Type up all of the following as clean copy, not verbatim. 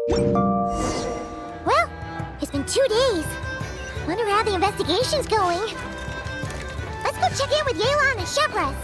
Well, it's been 2 days. Wonder how the investigation's going. Let's go check in with Yelan and Shepras.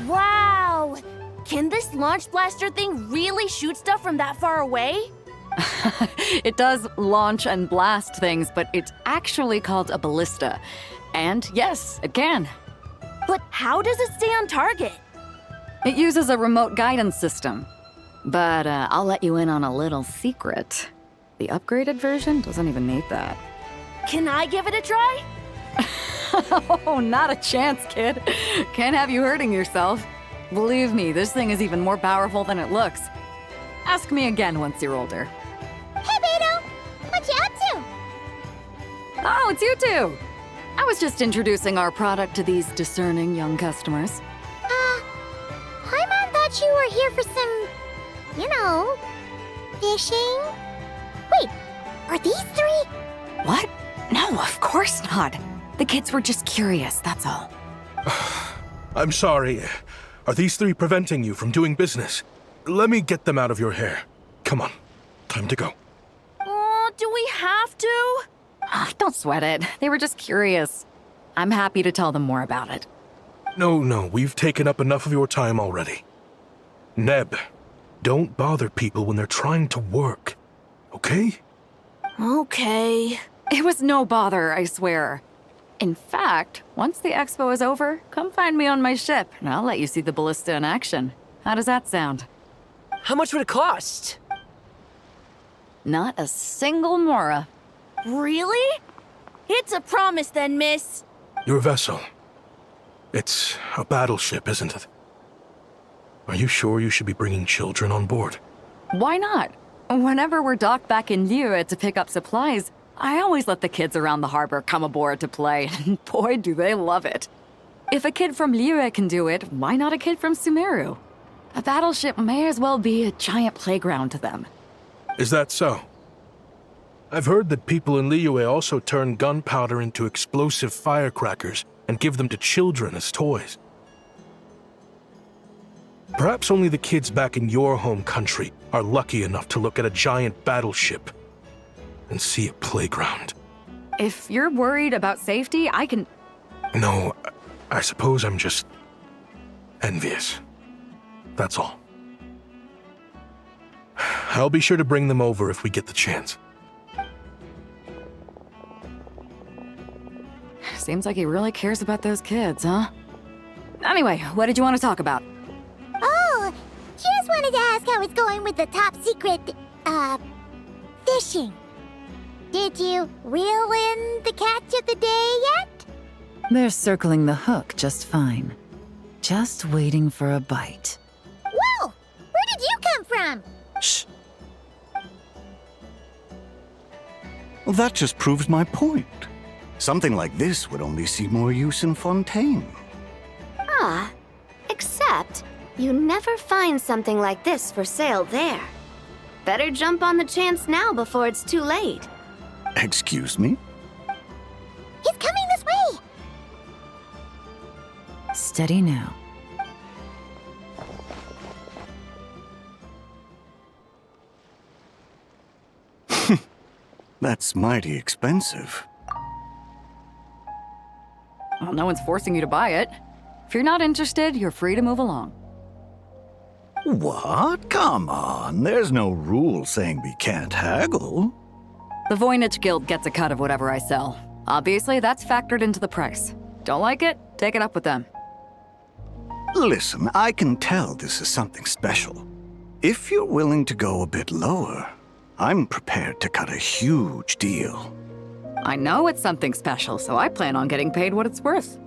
Wow! Can this launch blaster thing really shoot stuff from that far away? It does launch and blast things, but it's actually called a ballista. And yes, it can. But how does it stay on target? It uses a remote guidance system. But I'll let you in on a little secret. The upgraded version doesn't even need that. Can I give it a try? Oh, not a chance, kid. Can't have you hurting yourself. Believe me, this thing is even more powerful than it looks. Ask me again once you're older. Hey, Beto! What you up to? Oh, it's you two! I was just introducing our product to these discerning young customers. Paimon thought you were here for some, fishing? Wait, are these 3? What? No, of course not. The kids were just curious, that's all. I'm sorry. Are these 3 preventing you from doing business? Let me get them out of your hair. Come on, time to go. Oh, do we have to? Don't sweat it. They were just curious. I'm happy to tell them more about it. No, we've taken up enough of your time already. Neb, don't bother people when they're trying to work, okay? Okay. It was no bother, I swear. In fact, once the expo is over, come find me on my ship, and I'll let you see the ballista in action. How does that sound? How much would it cost? Not a single mora. Really? It's a promise then, miss. Your vessel. It's a battleship, isn't it? Are you sure you should be bringing children on board? Why not? Whenever we're docked back in Liyue to pick up supplies, I always let the kids around the harbor come aboard to play, and boy, do they love it. If a kid from Liyue can do it, why not a kid from Sumeru? A battleship may as well be a giant playground to them. Is that so? I've heard that people in Liyue also turn gunpowder into explosive firecrackers and give them to children as toys. Perhaps only the kids back in your home country are lucky enough to look at a giant battleship and see a playground. If you're worried about safety, I can... No, I suppose I'm just envious. That's all. I'll be sure to bring them over if we get the chance. Seems like he really cares about those kids, huh? Anyway, what did you want to talk about? Oh, just wanted to ask how it's going with the top secret, fishing. Did you reel in the catch of the day yet? They're circling the hook just fine. Just waiting for a bite. Whoa! Where did you come from? Shh. Well, that just proves my point. Something like this would only see more use in Fontaine. Except you never find something like this for sale there. Better jump on the chance now before it's too late. Excuse me? He's coming this way! Steady now. That's mighty expensive. Well, no one's forcing you to buy it. If you're not interested, you're free to move along. What? Come on, there's no rule saying we can't haggle. The Voynich Guild gets a cut of whatever I sell. Obviously, that's factored into the price. Don't like it? Take it up with them. Listen, I can tell this is something special. If you're willing to go a bit lower, I'm prepared to cut a huge deal. I know it's something special, so I plan on getting paid what it's worth.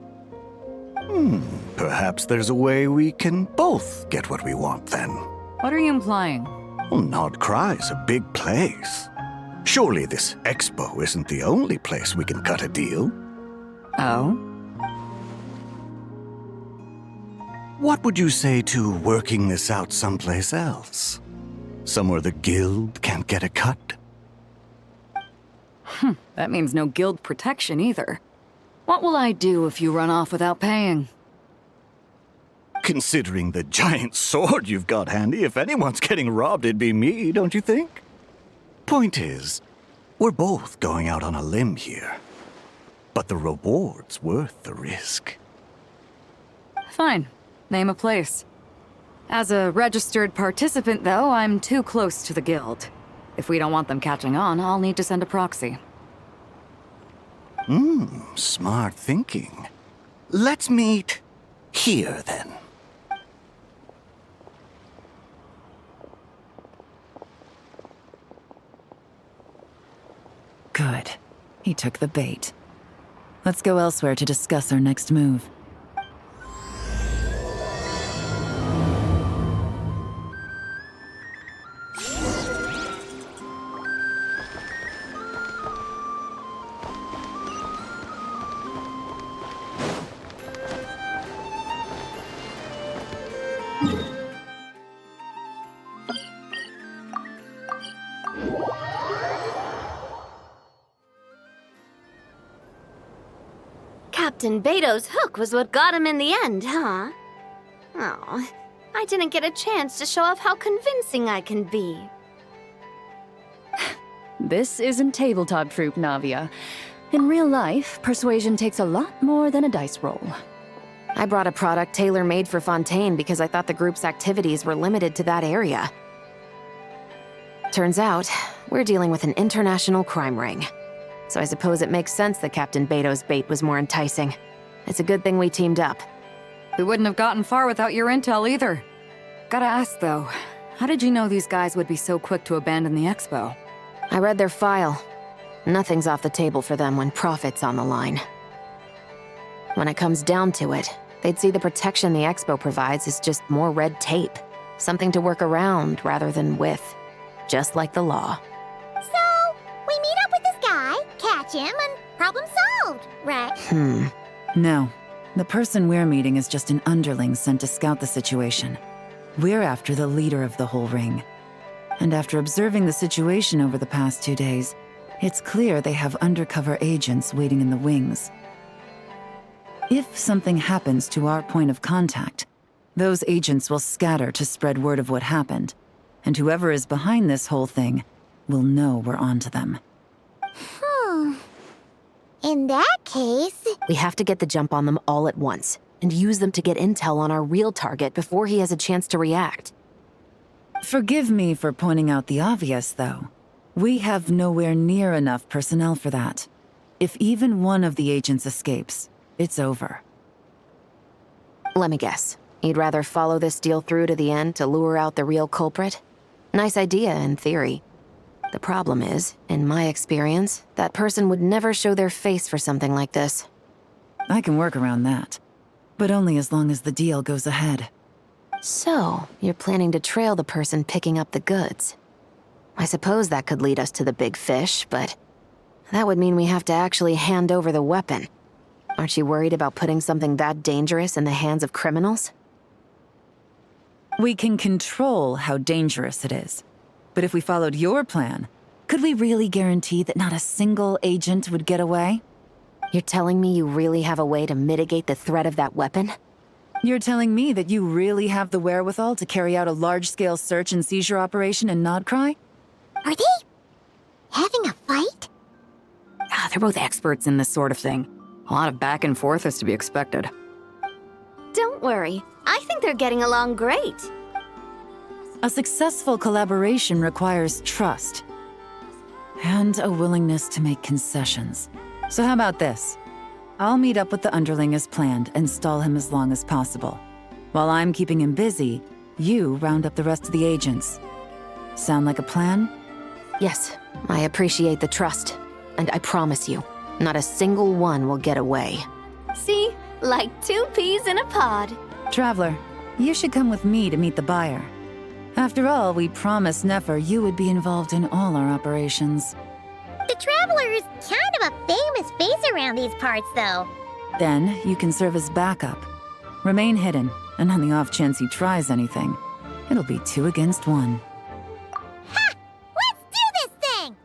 Perhaps there's a way we can both get what we want then. What are you implying? Well, Nod Cry's a big place. Surely this expo isn't the only place we can cut a deal. Oh? What would you say to working this out someplace else? Somewhere the guild can't get a cut? That means no guild protection either. What will I do if you run off without paying? Considering the giant sword you've got handy, if anyone's getting robbed, it'd be me, don't you think? Point is, we're both going out on a limb here. But the reward's worth the risk. Fine. Name a place. As a registered participant, though, I'm too close to the guild. If we don't want them catching on, I'll need to send a proxy. Smart thinking. Let's meet here, then. Good. He took the bait. Let's go elsewhere to discuss our next move. Captain Beto's hook was what got him in the end, huh? Oh, I didn't get a chance to show off how convincing I can be. This isn't tabletop troop, Navia. In real life, persuasion takes a lot more than a dice roll. I brought a product tailor-made for Fontaine because I thought the group's activities were limited to that area. Turns out, we're dealing with an international crime ring. So I suppose it makes sense that Captain Beto's bait was more enticing. It's a good thing we teamed up. We wouldn't have gotten far without your intel either. Gotta ask, though, how did you know these guys would be so quick to abandon the expo? I read their file. Nothing's off the table for them when profit's on the line. When it comes down to it, they'd see the protection the expo provides as just more red tape. Something to work around rather than with. Just like the law. So, we meet up with this guy, catch him, and problem solved, right? No. The person we're meeting is just an underling sent to scout the situation. We're after the leader of the whole ring. And after observing the situation over the past 2 days, it's clear they have undercover agents waiting in the wings. If something happens to our point of contact, those agents will scatter to spread word of what happened, and whoever is behind this whole thing will know we're onto them. In that case... We have to get the jump on them all at once, and use them to get intel on our real target before he has a chance to react. Forgive me for pointing out the obvious, though. We have nowhere near enough personnel for that. If even one of the agents escapes, it's over. Let me guess. You'd rather follow this deal through to the end to lure out the real culprit? Nice idea, in theory. The problem is, in my experience, that person would never show their face for something like this. I can work around that. But only as long as the deal goes ahead. So, you're planning to trail the person picking up the goods. I suppose that could lead us to the big fish, but that would mean we have to actually hand over the weapon. Aren't you worried about putting something that dangerous in the hands of criminals? We can control how dangerous it is. But if we followed your plan, could we really guarantee that not a single agent would get away? You're telling me you really have a way to mitigate the threat of that weapon? You're telling me that you really have the wherewithal to carry out a large-scale search and seizure operation in Nodcry? Are they having a fight? They're both experts in this sort of thing. A lot of back and forth is to be expected. Don't worry. I think they're getting along great. A successful collaboration requires trust. And a willingness to make concessions. So how about this? I'll meet up with the underling as planned and stall him as long as possible. While I'm keeping him busy, you round up the rest of the agents. Sound like a plan? Yes, I appreciate the trust. And I promise you, not a single one will get away. See? Like 2 peas in a pod. Traveler, you should come with me to meet the buyer. After all, we promised Nefer you would be involved in all our operations. The Traveler is kind of a famous face around these parts, though. Then, you can serve as backup. Remain hidden, and on the off chance he tries anything, it'll be 2 against 1. Ha! Let's do this thing!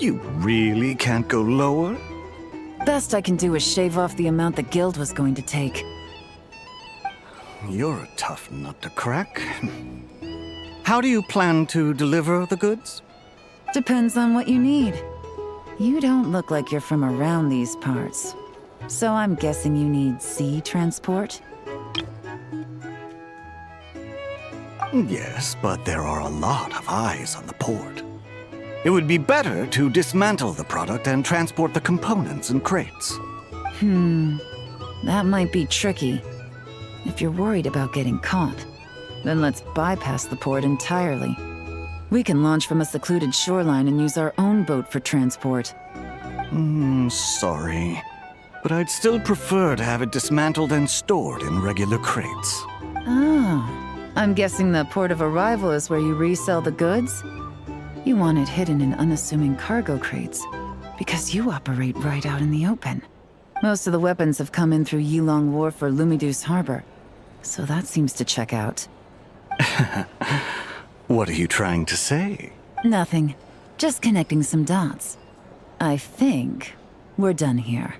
You really can't go lower? Best I can do is shave off the amount the guild was going to take. You're a tough nut to crack. How do you plan to deliver the goods? Depends on what you need. You don't look like you're from around these parts. So I'm guessing you need sea transport? Yes, but there are a lot of eyes on the port. It would be better to dismantle the product and transport the components in crates. That might be tricky. If you're worried about getting caught, then let's bypass the port entirely. We can launch from a secluded shoreline and use our own boat for transport. Sorry. But I'd still prefer to have it dismantled and stored in regular crates. Ah, I'm guessing the port of arrival is where you resell the goods? You want it hidden in unassuming cargo crates, because you operate right out in the open. Most of the weapons have come in through Yilong Wharf or Lumidus Harbor, so that seems to check out. What are you trying to say? Nothing. Just connecting some dots. I think we're done here.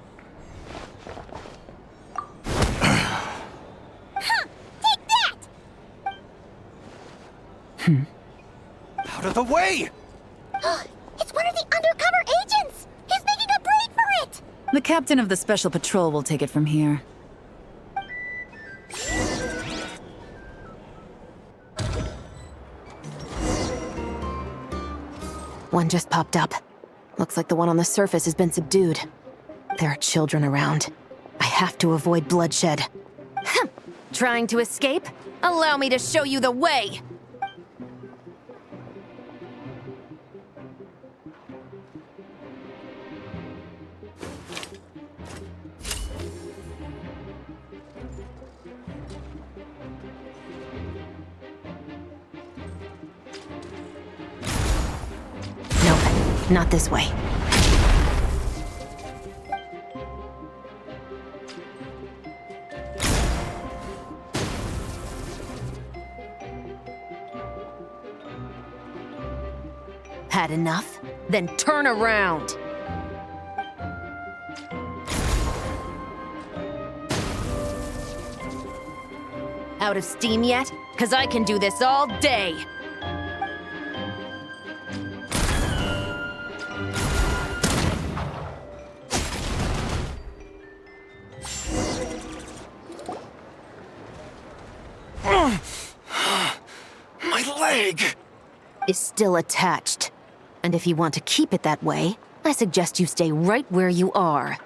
Take that! Out of the way! It's one of the undercover agents! He's making a break for it! The captain of the Special Patrol will take it from here. One just popped up. Looks like the one on the surface has been subdued. There are children around. I have to avoid bloodshed. Trying to escape? Allow me to show you the way! Nope, not this way. Had enough? Then turn around! Out of steam yet? 'Cause I can do this all day! My leg! Is still attached. And if you want to keep it that way, I suggest you stay right where you are.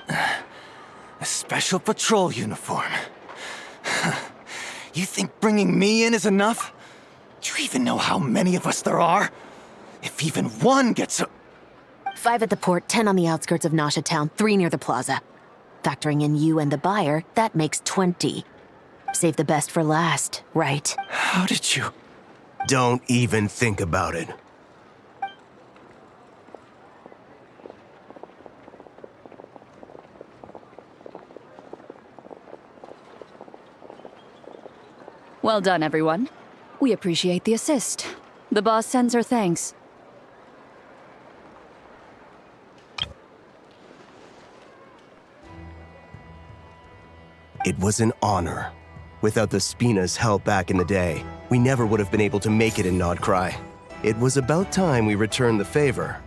A special patrol uniform. You think bringing me in is enough? Do you even know how many of us there are? If even one gets a... 5 at the port, 10 on the outskirts of Nasha Town, 3 near the plaza. Factoring in you and the buyer, that makes 20. Save the best for last, right? How did you... Don't even think about it. Well done, everyone. We appreciate the assist. The boss sends her thanks. It was an honor. Without the Spina's help back in the day, we never would have been able to make it in Nodcry. It was about time we returned the favor.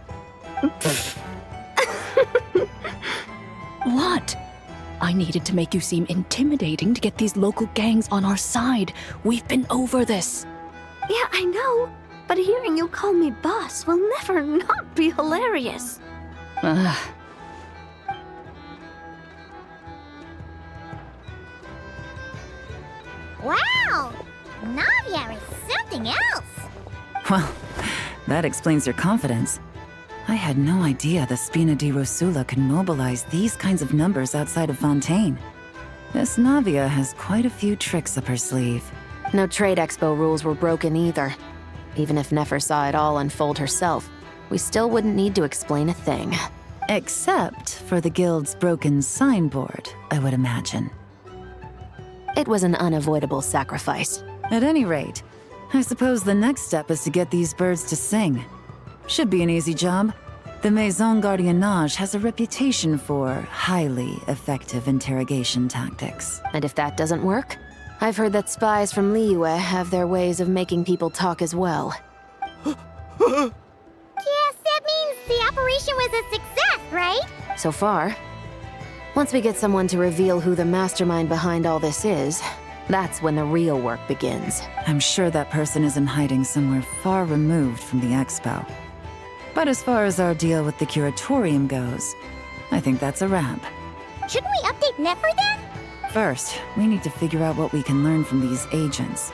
What? I needed to make you seem intimidating to get these local gangs on our side. We've been over this. Yeah, I know. But hearing you call me boss will never not be hilarious. Wow! Navia is something else! Well, that explains your confidence. I had no idea the Spina di Rosula could mobilize these kinds of numbers outside of Fontaine. This Navia has quite a few tricks up her sleeve. No trade expo rules were broken either. Even if Nefer saw it all unfold herself, we still wouldn't need to explain a thing. Except for the guild's broken signboard, I would imagine. It was an unavoidable sacrifice. At any rate, I suppose the next step is to get these birds to sing. Should be an easy job. The Maison Gardiennage has a reputation for highly effective interrogation tactics. And if that doesn't work, I've heard that spies from Liyue have their ways of making people talk as well. Yes, that means the operation was a success, right? So far. Once we get someone to reveal who the mastermind behind all this is, that's when the real work begins. I'm sure that person is in hiding somewhere far removed from the expo. But as far as our deal with the curatorium goes, I think that's a wrap. Shouldn't we update Nefer then? First, we need to figure out what we can learn from these agents.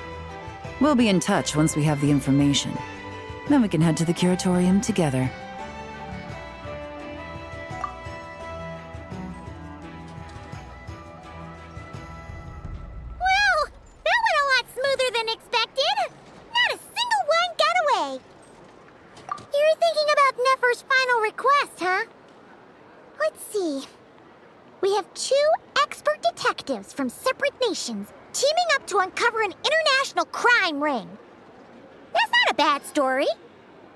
We'll be in touch once we have the information. Then we can head to the curatorium together. Well, that went a lot smoother than expected. Not a single one got away. You're thinking about Nefer's final request, huh? Let's see. We have 2 expert detectives from separate nations teaming up to uncover an international crime ring. That's not a bad story.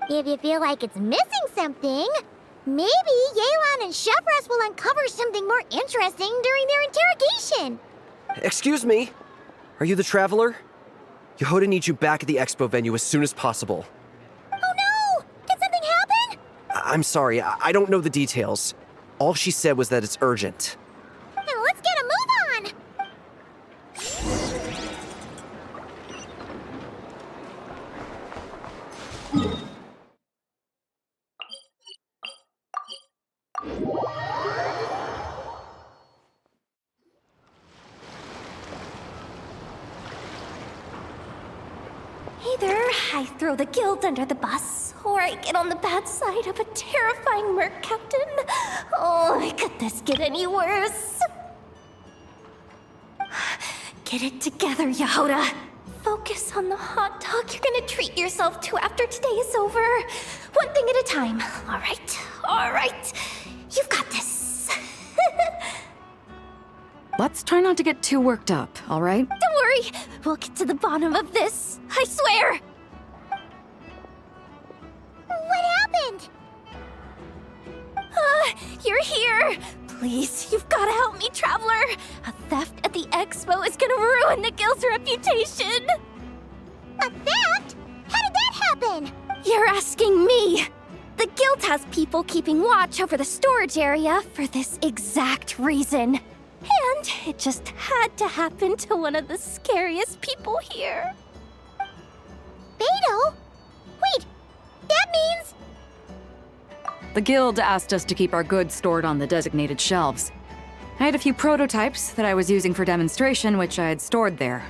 If you feel like it's missing something, maybe Yelan and Chevras will uncover something more interesting during their interrogation. Excuse me? Are you the Traveler? Yehoda needs you back at the expo venue as soon as possible. Oh no! Did something happen? I'm sorry, I don't know the details. All she said was that it's urgent. Now let's get a move on! Either I throw the guild under the bus, or I get on the bad side of a terrifying merc captain. Oh, could this get any worse? Get it together, Yehoda. Focus on the hot dog you're gonna treat yourself to after today is over. One thing at a time. All right. You've got this. Let's try not to get too worked up, all right? Don't worry. We'll get to the bottom of this. I swear. What happened? You're here. Please, you've got to help me, Traveler. A theft at the expo is gonna ruin the guild's reputation. A theft? How did that happen? You're asking me. The guild has people keeping watch over the storage area for this exact reason. And it just had to happen to one of the scariest people here. Beto? Wait, that means... The guild asked us to keep our goods stored on the designated shelves. I had a few prototypes that I was using for demonstration, which I had stored there.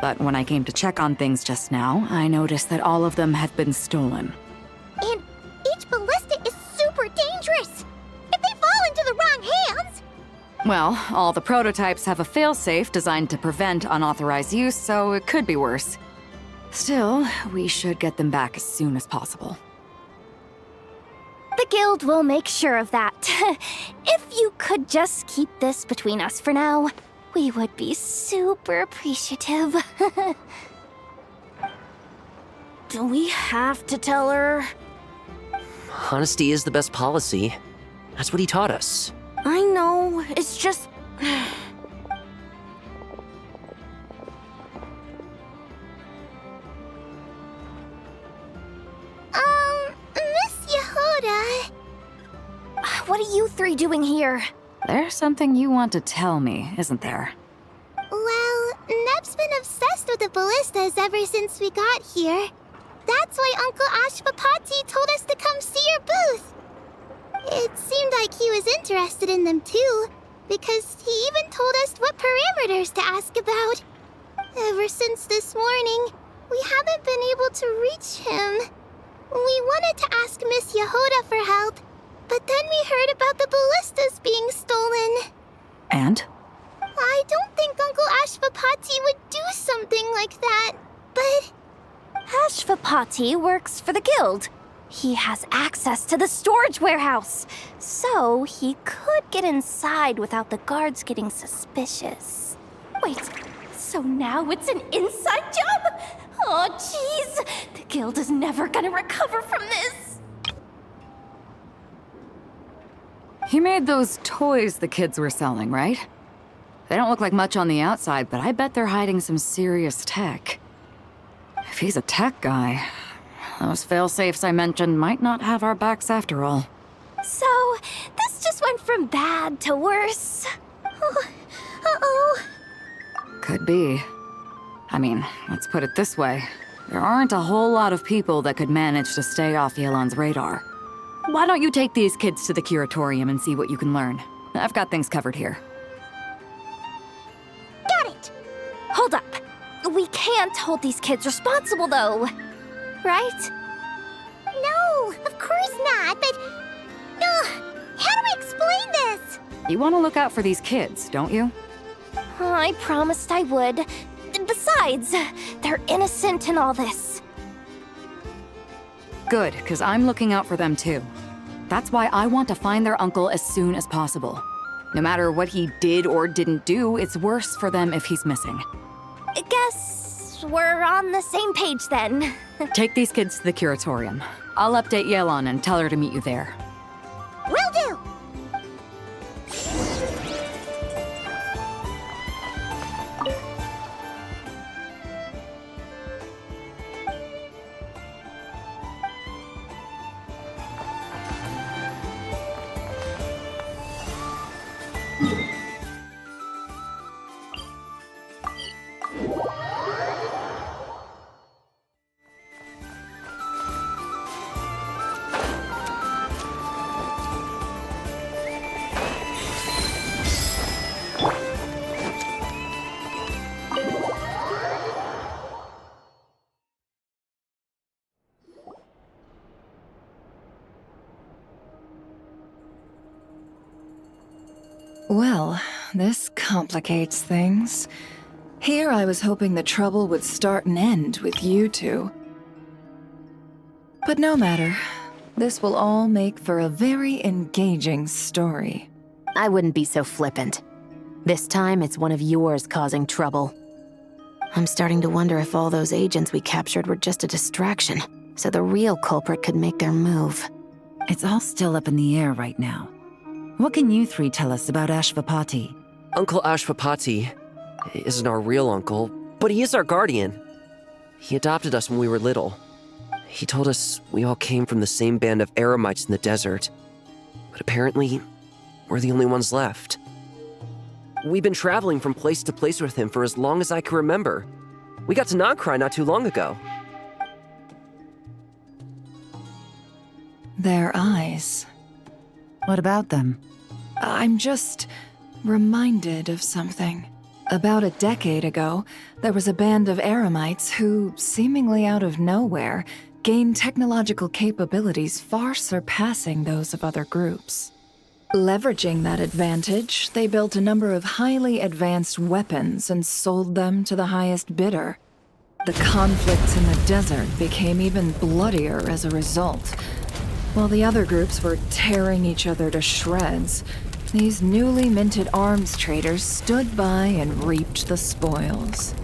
But when I came to check on things just now, I noticed that all of them had been stolen. And each ballista is super dangerous. If they fall into the wrong hands... Well, all the prototypes have a failsafe designed to prevent unauthorized use, so it could be worse. Still, we should get them back as soon as possible. The guild will make sure of that. If you could just keep this between us for now, we would be super appreciative. Do we have to tell her? Honesty is the best policy. That's what he taught us. I know, it's just... Miss Yehoda... What are you 3 doing here? There's something you want to tell me, isn't there? Well, Neb's been obsessed with the ballistas ever since we got here. That's why Uncle Ashpapati told us to come see your booth. It seemed like he was interested in them too, because he even told us what parameters to ask about. Ever since this morning, we haven't been able to reach him. We wanted to ask Miss Yehoda for help, but then we heard about the ballistas being stolen. And? I don't think Uncle Ashpapati would do something like that, but... Ashpapati works for the guild. He has access to the storage warehouse, so he could get inside without the guards getting suspicious. Wait, so now it's an inside job? Oh, jeez! The guild is never gonna recover from this! He made those toys the kids were selling, right? They don't look like much on the outside, but I bet they're hiding some serious tech. If he's a tech guy, those fail-safes I mentioned might not have our backs after all. So, this just went from bad to worse. Uh-oh. Could be. I mean, let's put it this way. There aren't a whole lot of people that could manage to stay off Yelan's radar. Why don't you take these kids to the curatorium and see what you can learn? I've got things covered here. Got it! Hold up. We can't hold these kids responsible, though. Right? No, of course not, but... how do we explain this? You want to look out for these kids, don't you? I promised I would. Besides, they're innocent in all this. Good, because I'm looking out for them too. That's why I want to find their uncle as soon as possible. No matter what he did or didn't do, it's worse for them if he's missing. I guess we're on the same page then. Take these kids to the curatorium. I'll update Yelan and tell her to meet you there. Will do! Well, this complicates things. Here I was hoping the trouble would start and end with you two. But no matter. This will all make for a very engaging story. I wouldn't be so flippant. This time, it's one of yours causing trouble. I'm starting to wonder if all those agents we captured were just a distraction, so the real culprit could make their move. It's all still up in the air right now. What can you three tell us about Ashvapati? Uncle Ashvapati isn't our real uncle, but he is our guardian. He adopted us when we were little. He told us we all came from the same band of eremites in the desert. But apparently, we're the only ones left. We've been traveling from place to place with him for as long as I can remember. We got to Nagcry not too long ago. Their eyes. What about them? I'm just reminded of something. About a decade ago, there was a band of eremites who, seemingly out of nowhere, gained technological capabilities far surpassing those of other groups. Leveraging that advantage, they built a number of highly advanced weapons and sold them to the highest bidder. The conflicts in the desert became even bloodier as a result. While the other groups were tearing each other to shreds, these newly minted arms traders stood by and reaped the spoils.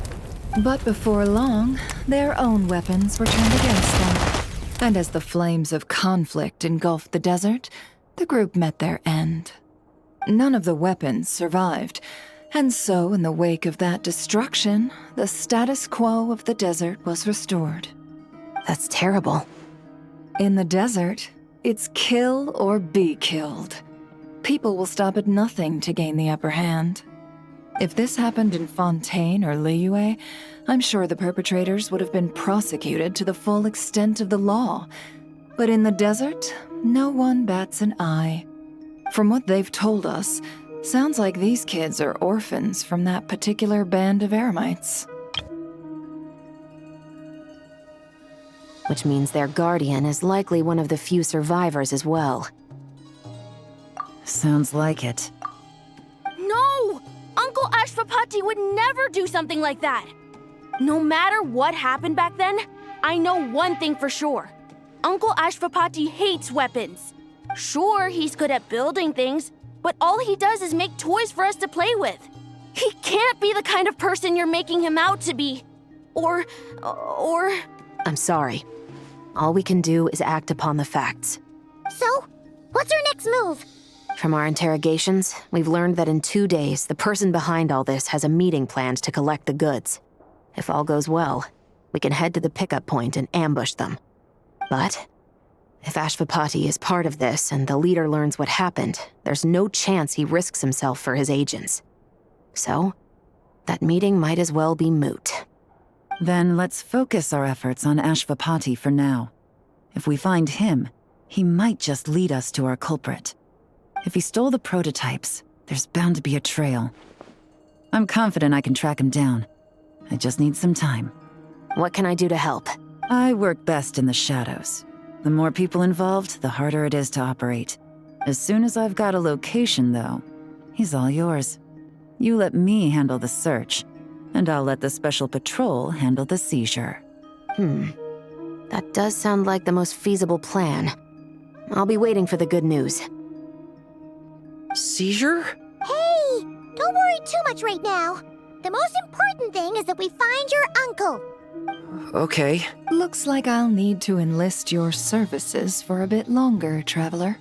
But before long, their own weapons were turned against them. And as the flames of conflict engulfed the desert, the group met their end. None of the weapons survived, and so in the wake of that destruction, the status quo of the desert was restored. That's terrible. In the desert, it's kill or be killed. People will stop at nothing to gain the upper hand. If this happened in Fontaine or Liyue, I'm sure the perpetrators would have been prosecuted to the full extent of the law. But in the desert, no one bats an eye. From what they've told us, sounds like these kids are orphans from that particular band of eremites. Which means their guardian is likely one of the few survivors as well. Sounds like it. No! Uncle Ashvapati would never do something like that! No matter what happened back then, I know one thing for sure. Uncle Ashvapati hates weapons. Sure, he's good at building things, but all he does is make toys for us to play with. He can't be the kind of person you're making him out to be. Or... I'm sorry. All we can do is act upon the facts. So, what's our next move? From our interrogations, we've learned that in 2 days, the person behind all this has a meeting planned to collect the goods. If all goes well, we can head to the pickup point and ambush them. But if Ashvapati is part of this and the leader learns what happened, there's no chance he risks himself for his agents. So, that meeting might as well be moot. Then let's focus our efforts on Ashvapati for now. If we find him, he might just lead us to our culprit. If he stole the prototypes, there's bound to be a trail. I'm confident I can track him down. I just need some time. What can I do to help? I work best in the shadows. The more people involved, the harder it is to operate. As soon as I've got a location, though, he's all yours. You let me handle the search, and I'll let the special patrol handle the seizure. That does sound like the most feasible plan. I'll be waiting for the good news. Seizure? Hey, don't worry too much right now. The most important thing is that we find your uncle. Okay. Looks like I'll need to enlist your services for a bit longer, Traveler.